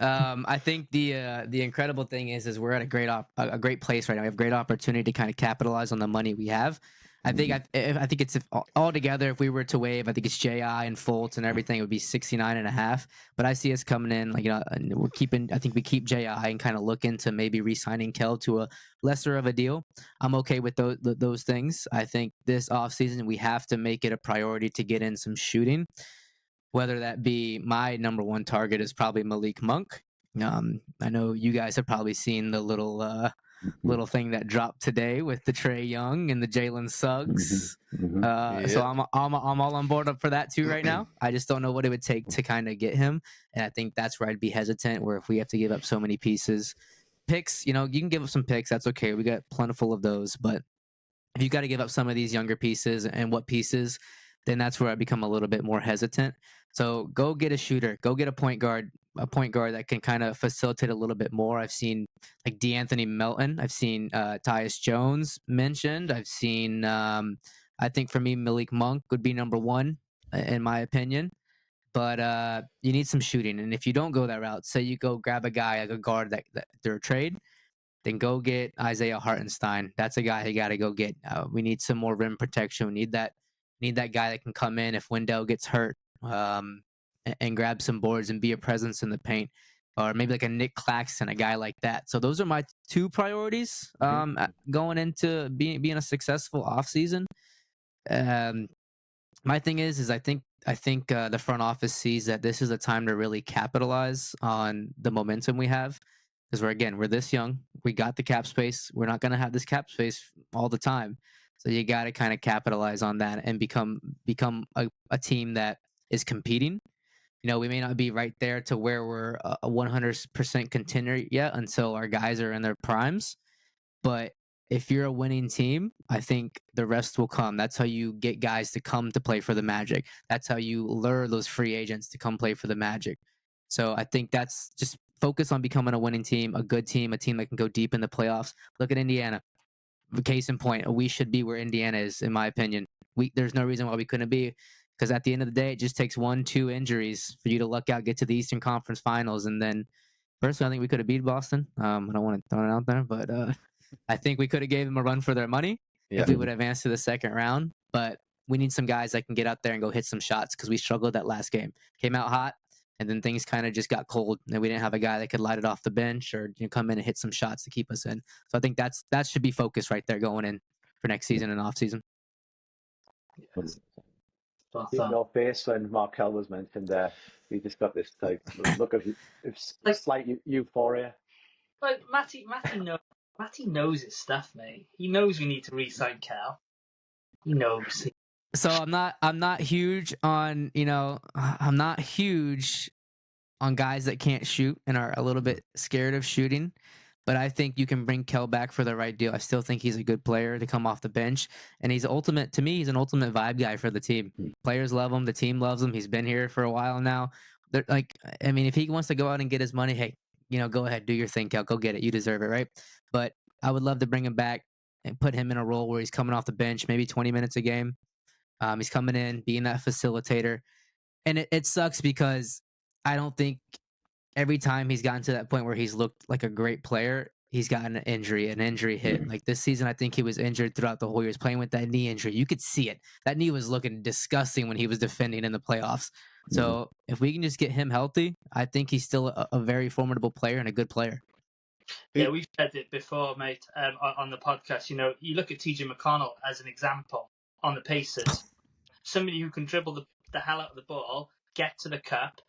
I think the incredible thing is we're at a great place right now. We have great opportunity to kind of capitalize on the money we have. I think it's all together. If we were to waive, I think it's Ji and Fultz and everything, it would be 69.5. But I see us coming in like and we're keeping. I think we keep Ji and kind of look into maybe re-signing Kel to a lesser of a deal. I'm okay with those things. I think this offseason we have to make it a priority to get in some shooting. Whether that be my number one target is probably Malik Monk. I know you guys have probably seen the little thing that dropped today with the Trae Young and the Jalen Suggs. So I'm all on board up for that too right now. I just don't know what it would take to kind of get him, and I think that's where I'd be hesitant. Where if we have to give up so many picks, you can give up some picks. That's okay. We got plentiful of those, but if you got to give up some of these younger pieces and what pieces, then that's where I become a little bit more hesitant. So go get a shooter, go get a point guard that can kind of facilitate a little bit more. I've seen like DeAnthony Melton. I've seen Tyus Jones mentioned. I've seen, I think for me, Malik Monk would be number one in my opinion. But you need some shooting. And if you don't go that route, say you go grab a guy like a guard that they're a trade, then go get Isaiah Hartenstein. That's a guy you got to go get. We need some more rim protection. We need that guy that can come in if Wendell gets hurt and grab some boards and be a presence in the paint, or maybe like a Nick Claxton, a guy like that. So those are my two priorities going into being a successful offseason. My thing is I think the front office sees that this is a time to really capitalize on the momentum we have. Because we're this young, we got the cap space. We're not going to have this cap space all the time, so you got to kind of capitalize on that and become a team that is competing. We may not be right there to where we're a 100% contender yet until our guys are in their primes, but if you're a winning team, I think the rest will come. That's how you get guys to come to play for the Magic. That's how you lure those free agents to come play for the Magic. So I think that's just focus on becoming a winning team, a good team, a team that can go deep in the playoffs. Look at Indiana. Case in point, we should be where Indiana is, in my opinion. There's no reason why we couldn't be, because at the end of the day, it just takes 1-2 injuries for you to luck out, get to the Eastern Conference Finals, and then personally, I think we could have beat Boston. I don't want to throw it out there, but I think we could have gave them a run for their money if we would have advanced to the second round. But we need some guys that can get out there and go hit some shots, because we struggled that last game. Came out hot, and then things kind of just got cold, and we didn't have a guy that could light it off the bench or come in and hit some shots to keep us in. So I think that should be focused right there going in for next season and off season. Your face when Markel was mentioned there, you just got this type look of slight euphoria. Like Matty knows his stuff, mate. He knows we need to re-sign Cal. He knows. So I'm not huge on guys that can't shoot and are a little bit scared of shooting, but I think you can bring Kel back for the right deal. I still think he's a good player to come off the bench, and he's an ultimate vibe guy for the team. Players love him, the team loves him. He's been here for a while now. If he wants to go out and get his money, hey, go ahead, do your thing, Kel. Go get it. You deserve it, right? But I would love to bring him back and put him in a role where he's coming off the bench, maybe 20 minutes a game. He's coming in, being that facilitator. And it sucks because I don't think every time he's gotten to that point where he's looked like a great player, he's gotten an injury hit. Like this season, I think he was injured throughout the whole year. He was playing with that knee injury. You could see it. That knee was looking disgusting when he was defending in the playoffs. So if we can just get him healthy, I think he's still a very formidable player and a good player. Yeah, we've said it before, mate, on the podcast. You look at TJ McConnell as an example on the Pacers. Somebody who can dribble the hell out of the ball, get to the cup,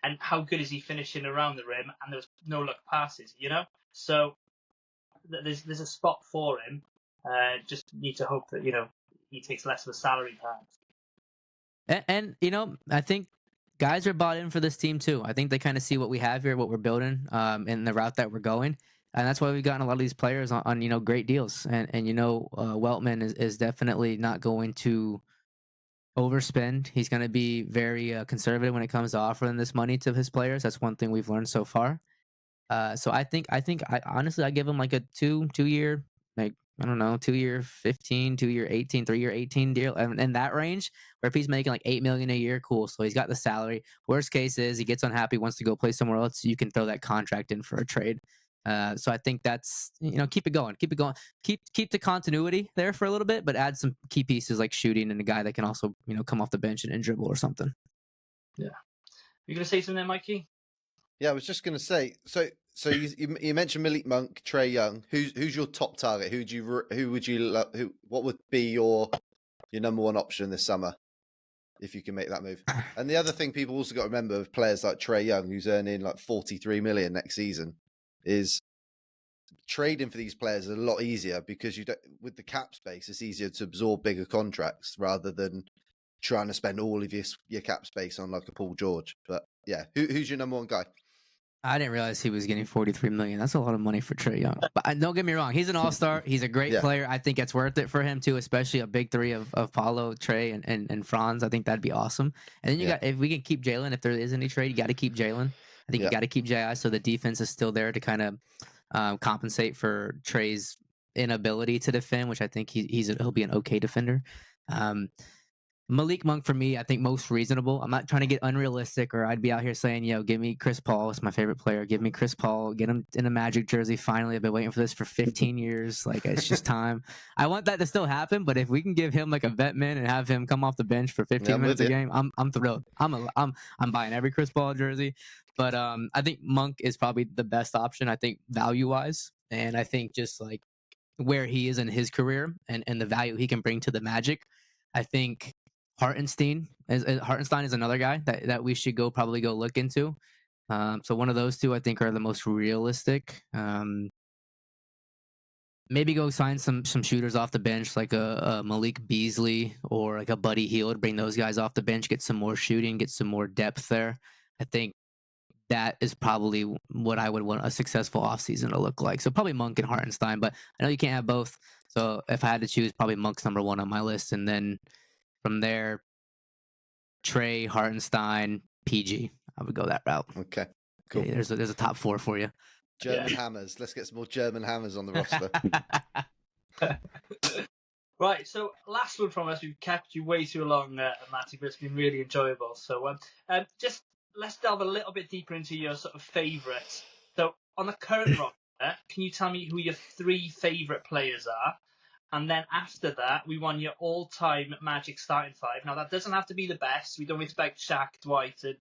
and how good is he finishing around the rim, and there's no look passes, So there's a spot for him. Just need to hope that, he takes less of a salary perhaps. And I think guys are bought in for this team too. I think they kind of see what we have here, what we're building, and the route that we're going. And that's why we've gotten a lot of these players on great deals. And Weltman is definitely not going to overspend. He's going to be very conservative when it comes to offering this money to his players. That's one thing we've learned so far. So I think I honestly I give him like a 2 year, like I don't know, 2 year 15, 2 year 18, 3 year 18 deal in that range. Where if he's making like 8 million a year, cool. So he's got the salary. Worst case is he gets unhappy, wants to go play somewhere else. You can throw that contract in for a trade. So I think that's keep it going, keep the continuity there for a little bit, but add some key pieces like shooting and a guy that can also come off the bench and dribble or something. Yeah, you gonna say something there, Mikey? Yeah, I was just going to say. So you mentioned Malik Monk, Trae Young. Who's your top target? What would be your number one option this summer if you can make that move? And the other thing people also got to remember with players like Trae Young, who's earning like 43 million next season, is trading for these players is a lot easier because with the cap space, it's easier to absorb bigger contracts rather than trying to spend all of your cap space on like a Paul George. But yeah, who's your number one guy? I didn't realize he was getting 43 million. That's a lot of money for Trae Young. But don't get me wrong, he's an all-star. He's a great player. I think it's worth it for him too, especially a big three of Paulo, Trae, and Franz. I think that'd be awesome. And then you got, if we can keep Jalen, if there is any trade, you got to keep Jalen. I think you got to keep JI so the defense is still there to kind of compensate for Trae's inability to defend, which I think he'll be an okay defender. Malik Monk for me, I think most reasonable. I'm not trying to get unrealistic, or I'd be out here saying, give me Chris Paul. It's my favorite player. Give me Chris Paul. Get him in a Magic jersey. Finally, I've been waiting for this for 15 years. Like, it's just time. I want that to still happen, but if we can give him like a vet min and have him come off the bench for 15 minutes a game, I'm thrilled. I'm buying every Chris Paul jersey. But I think Monk is probably the best option. I think value wise, and I think just like where he is in his career and the value he can bring to the Magic, I think Hartenstein is another guy that we should probably go look into. So one of those two I think are the most realistic. Maybe go sign some shooters off the bench like a Malik Beasley or like a Buddy Hield. Bring those guys off the bench, get some more shooting, get some more depth there. I think that is probably what I would want a successful offseason to look like. So probably Monk and Hartenstein, but I know you can't have both. So if I had to choose, probably Monk's number one on my list, and then from there, Trae, Hartenstein, PG. I would go that route. Okay, cool. Okay, there's a top four for you. German hammers. Let's get some more German hammers on the roster. Right, so last one from us. We've kept you way too long, Matty, but it's been really enjoyable. So just let's delve a little bit deeper into your sort of favourites. So on the current roster, can you tell me who your 3 favourite players are? And then after that, we want your all-time Magic starting 5. Now, that doesn't have to be the best. We don't expect Shaq, Dwight, and,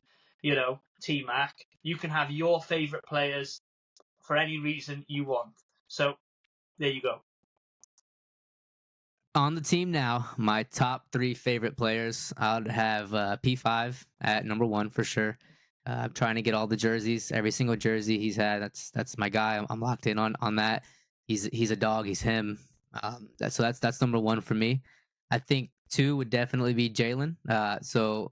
T-Mac. You can have your favourite players for any reason you want. So, there you go. On the team now, my top 3 favorite players, I'd have P5 at number 1 for sure. I'm trying to get all the jerseys, every single jersey he's had. That's my guy. I'm locked in on that. He's a dog. He's him. That's number 1 for me. I think 2 would definitely be Jalen. So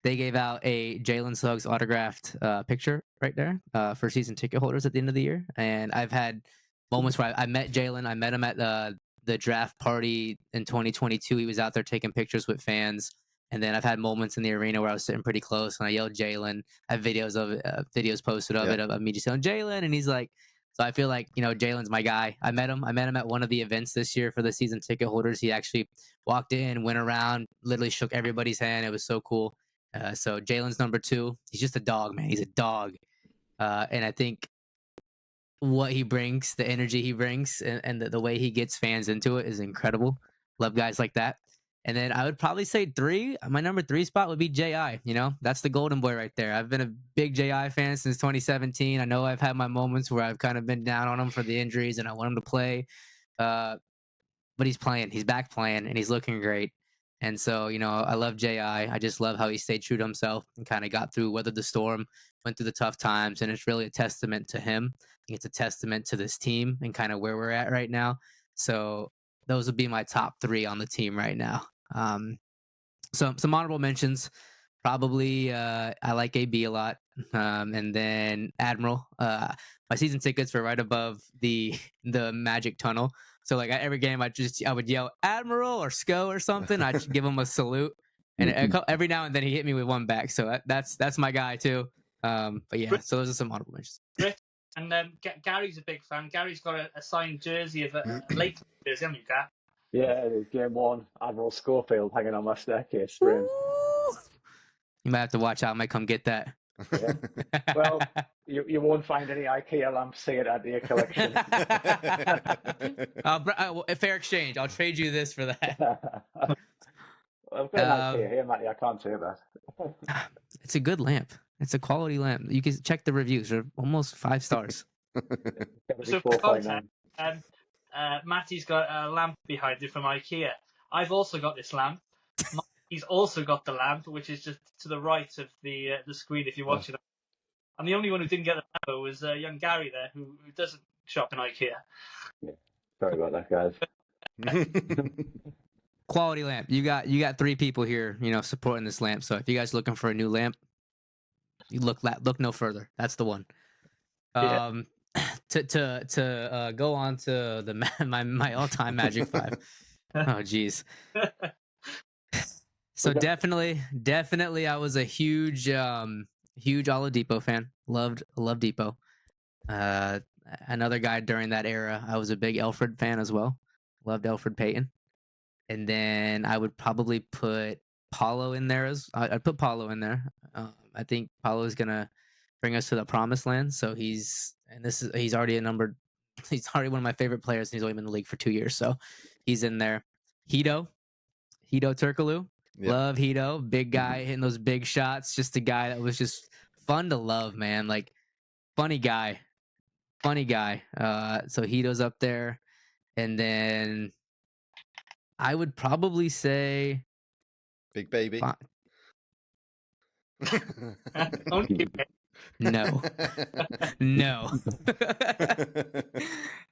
they gave out a Jalen Suggs autographed picture right there for season ticket holders at the end of the year. And I've had moments where I met Jalen. I met him at the draft party in 2022. He was out there taking pictures with fans. And then I've had moments in the arena where I was sitting pretty close and I yelled Jalen. I have videos of videos posted of it of me just yelling Jalen, and he's like. So I feel like, Jalen's my guy. I met him at one of the events this year for the season ticket holders. He actually walked in, went around, literally shook everybody's hand. It was so cool. So Jalen's number 2. He's just a dog, man. He's a dog. And I think what he brings, the energy he brings, and the way he gets fans into it is incredible. Love guys like that. And then I would probably say 3. My number 3 spot would be J.I. That's the golden boy right there. I've been a big J.I. fan since 2017. I know I've had my moments where I've kind of been down on him for the injuries and I want him to play. But he's playing. He's back playing and he's looking great. And so, I love J.I. I just love how he stayed true to himself and kind of got through, weathered the storm, went through the tough times. And it's really a testament to him. I think it's a testament to this team and kind of where we're at right now. So those would be my top 3 on the team right now. Some honorable mentions. Probably I like AB a lot. And then Admiral. My season tickets were right above the Magic tunnel. So like at every game I would yell Admiral or SCO or something. I'd give him a salute. And every now and then he hit me with one back. So that's my guy too. But yeah, so those are some honorable mentions. And Gary's a big fan. Gary's got a signed jersey of a late jersey, haven't you, Gar? Yeah, there's game 1, Admiral Schofield hanging on my staircase for him. You might have to watch out. I might come get that. Yeah. Well, you won't find any IKEA lamps here at your collection. A fair exchange. I'll trade you this for that. I've got an IKEA here, Matty. I can't say that. It's a good lamp. It's a quality lamp. You can check the reviews. They're almost 5 stars. So for context, Matty's got a lamp behind it from IKEA. I've also got this lamp. He's also got the lamp, which is just to the right of the screen if you're watching it. And the only one who didn't get the lamp was young Gary there, who doesn't shop in IKEA. Yeah. Sorry about that, guys. Quality lamp. You got 3 people here, supporting this lamp. So if you guys are looking for a new lamp, you look no further. That's the one. Yeah. To go on to my all-time Magic 5. Oh geez. So definitely I was a huge Oladipo fan. Loved Depot. Another guy during that era, I was a big Elfrid fan as well. Loved Elfrid Payton. And then I would probably put Paulo in there I'd put Paulo in there. I think Paulo is gonna bring us to the promised land. So he's already he's already one of my favorite players, and he's only been in the league for 2 years. So he's in there. Hedo Turkoglu. Yep. Love Hedo. Big guy hitting those big shots. Just a guy that was just fun to love, man. Like funny guy. So Hedo's up there. And then I would probably say Big Baby. No.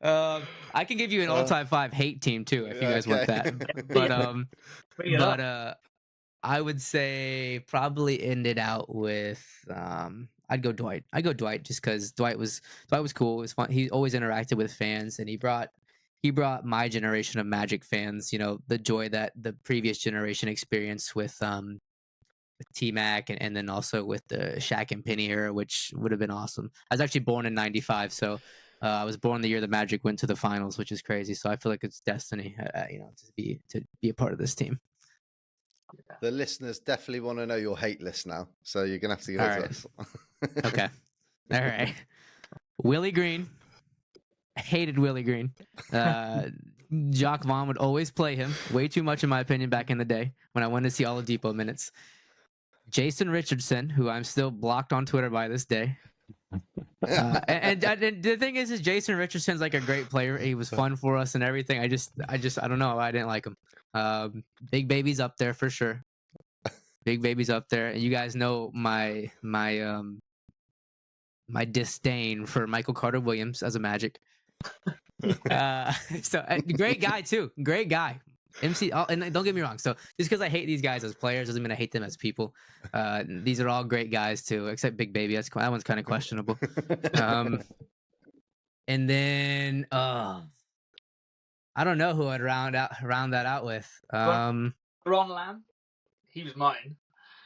I can give you an all-time 5 hate team too if you guys want that. But I would say probably end it out with I'd go Dwight. Just because Dwight was cool. It was fun. He always interacted with fans, and he brought my generation of Magic fans, the joy that the previous generation experienced with T-Mac and then also with the Shaq and Penny era, which would have been awesome. I was actually born in '95, so I was born the year the Magic went to the finals, which is crazy. So I feel like it's destiny, to be a part of this team. The listeners definitely want to know your hate list now, so you're gonna have to give it to us. Okay. All right. Willie Green. Hated Willie Green. Jacques Vaughn would always play him way too much, in my opinion, back in the day when I wanted to see Oladipo minutes. Jason Richardson, who I'm still blocked on Twitter by this day. And the thing is Jason Richardson's like a great player. He was fun for us and everything. I don't know. I didn't like him. Big Baby's up there for sure. Big Baby's up there. And you guys know my disdain for Michael Carter Williams as a Magic. So great guy too. Great guy. MC, and don't get me wrong. So just because I hate these guys as players doesn't mean I hate them as people. These are all great guys too, except Big Baby. That one's kind of questionable. And then I don't know who I'd round that out with. Deron Lamb. He was mine.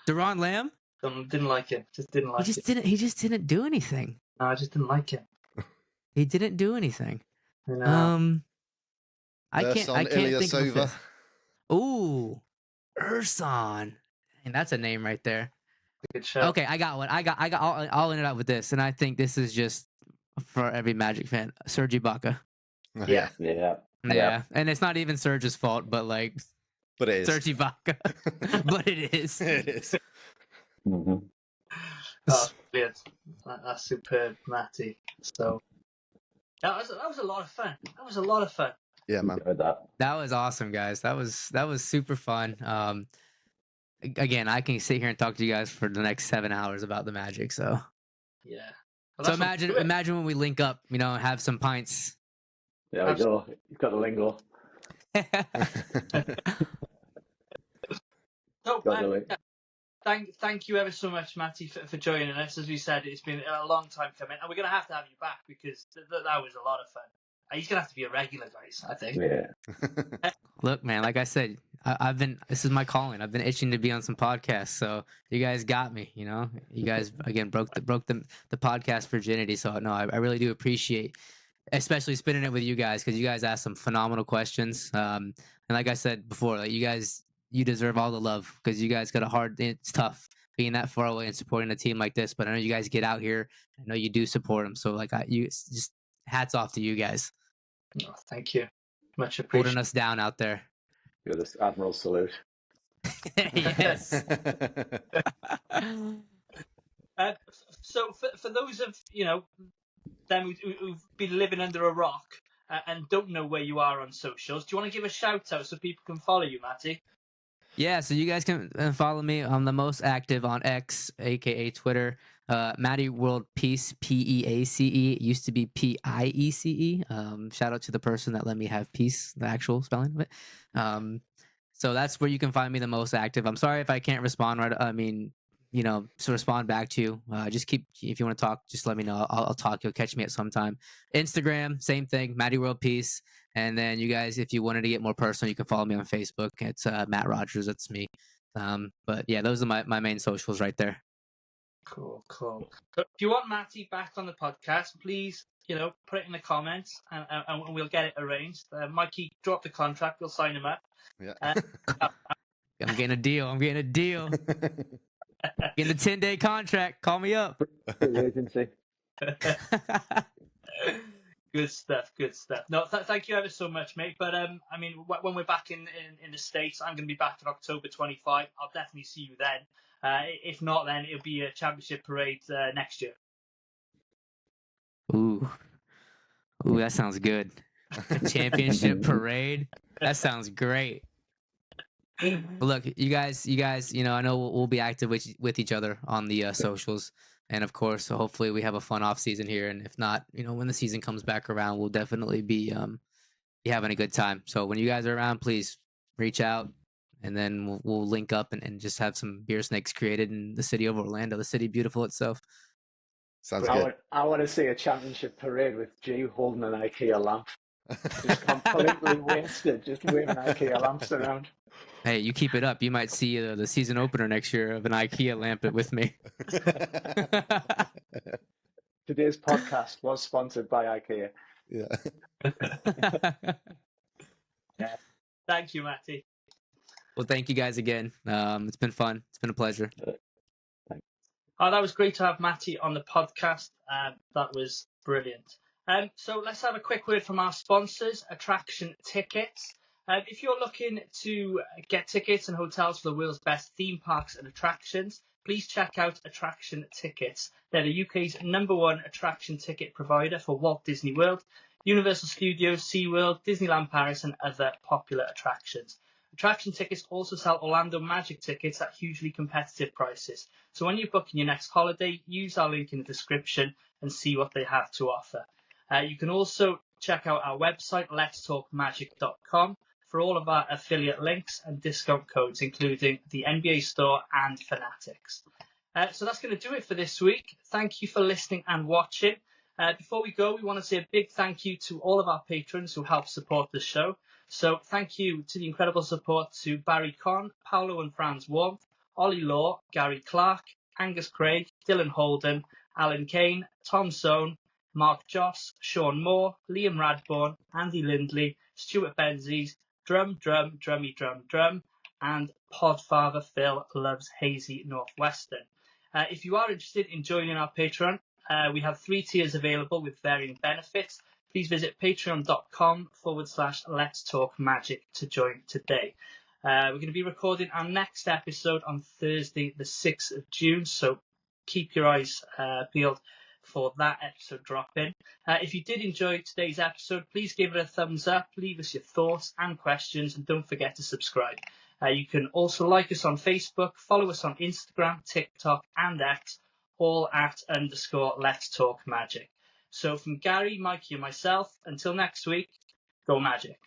Deron Lamb. Didn't like him. Just didn't like him. He just didn't do anything. No, I just didn't like him. He didn't do anything. No. I can't think of it. Ooh, Urson. And that's a name right there. Good show. Okay, I got one. I'll end it out with this, and I think this is just for every Magic fan. Serge Ibaka. Yeah. And it's not even Serge's fault, but it is Serge Ibaka. But it is. It is. Mm-hmm. Oh, brilliant. That's superb, Matty. So that was a lot of fun. Yeah, man. That was awesome, guys. That was super fun. Again, I can sit here and talk to you guys for the next 7 hours about the Magic. So yeah. Well, so imagine when we link up, have some pints. There we go. You've got the lingo. So, thank you ever so much, Matty, for joining us. As we said, it's been a long time coming, and we're going to have you back because that was a lot of fun. He's going to have to be a regular, guys, I think. Yeah. Look, man, like I said, this is my calling. I've been itching to be on some podcasts, so you guys got me. You guys again broke the podcast virginity. So no, I really do appreciate, especially spinning it with you guys, because you guys asked some phenomenal questions. And like I said before, like you deserve all the love, because you guys got a hard. It's tough being that far away and supporting a team like this, but I know you guys get out here. I know you do support them. So like you just hats off to you guys. Oh, thank you, much Holding appreciated. us down out there. You're this Admiral salute. Yes. So for those of them who've been living under a rock and don't know where you are on socials, do you want to give a shout out so people can follow you, Matty? Yeah, so you guys can follow me. I'm the most active on X, aka Twitter. Matty World Peace, Peace. It used to be Piece. Shout out to the person that let me have peace, the actual spelling of it. So that's where you can find me the most active. I'm sorry if I can't respond right. I mean, to respond back to you. Just if you want to talk, just let me know. I'll talk. You'll catch me at some time. Instagram, same thing, Matty World Peace. And then you guys, if you wanted to get more personal, you can follow me on Facebook. It's Matt Rogers. That's me. But yeah, those are my main socials right there. Cool. So if you want Matty back on the podcast, please, put it in the comments and we'll get it arranged. Mikey, drop the contract. We'll sign him up. Yeah. I'm getting a deal. Getting a 10-day contract. Call me up. Agency. Good stuff. No, thank you ever so much, mate. But when we're back in the States, I'm going to be back in October 25. I'll definitely see you then. If not, then it'll be a championship parade next year. Ooh, that sounds good. A championship parade. That sounds great. But look, you guys, I know we'll be active with each other on the socials. And of course, hopefully we have a fun off season here. And if not, when the season comes back around, we'll definitely be having a good time. So when you guys are around, please reach out, and then we'll link up and just have some beer snakes created in the city of Orlando, the city beautiful itself. Sounds good. I want to see a championship parade with G holding an IKEA lamp. Just completely wasted, just waving IKEA lamps around. Hey, you keep it up. You might see the season opener next year of an IKEA lamp with me. Today's podcast was sponsored by IKEA. Yeah. Thank you, Matty. Well, thank you guys again. It's been fun. It's been a pleasure. Oh, that was great to have Matty on the podcast. That was brilliant. So let's have a quick word from our sponsors, Attraction Tickets. If you're looking to get tickets and hotels for the world's best theme parks and attractions, please check out Attraction Tickets. They're the UK's #1 attraction ticket provider for Walt Disney World, Universal Studios, SeaWorld, Disneyland Paris and other popular attractions. Attraction Tickets also sell Orlando Magic tickets at hugely competitive prices. So when you're booking your next holiday, use our link in the description and see what they have to offer. You can also check out our website, letstalkmagic.com, for all of our affiliate links and discount codes, including the NBA store and Fanatics. So that's going to do it for this week. Thank you for listening and watching. Before we go, we want to say a big thank you to all of our patrons who help support the show. So thank you to the incredible support to Barry Conn, Paolo and Franz Warmth, Ollie Law, Gary Clark, Angus Craig, Dylan Holden, Alan Kane, Tom Sohn, Mark Joss, Sean Moore, Liam Radbourne, Andy Lindley, Stuart Benzies, Drum, Drummy Drum, and Podfather Phil loves Hazy Northwestern. If you are interested in joining our Patreon, we have 3 tiers available with varying benefits. Please visit patreon.com/Let's Talk Magic to join today. We're going to be recording our next episode on Thursday, the 6th of June, so keep your eyes peeled for that episode dropping. If you did enjoy today's episode, please give it a thumbs up, leave us your thoughts and questions, and don't forget to subscribe. You can also like us on Facebook, follow us on Instagram, TikTok, and X, all at _Let's Talk Magic. So from Gary, Mikey, and myself, until next week, go Magic.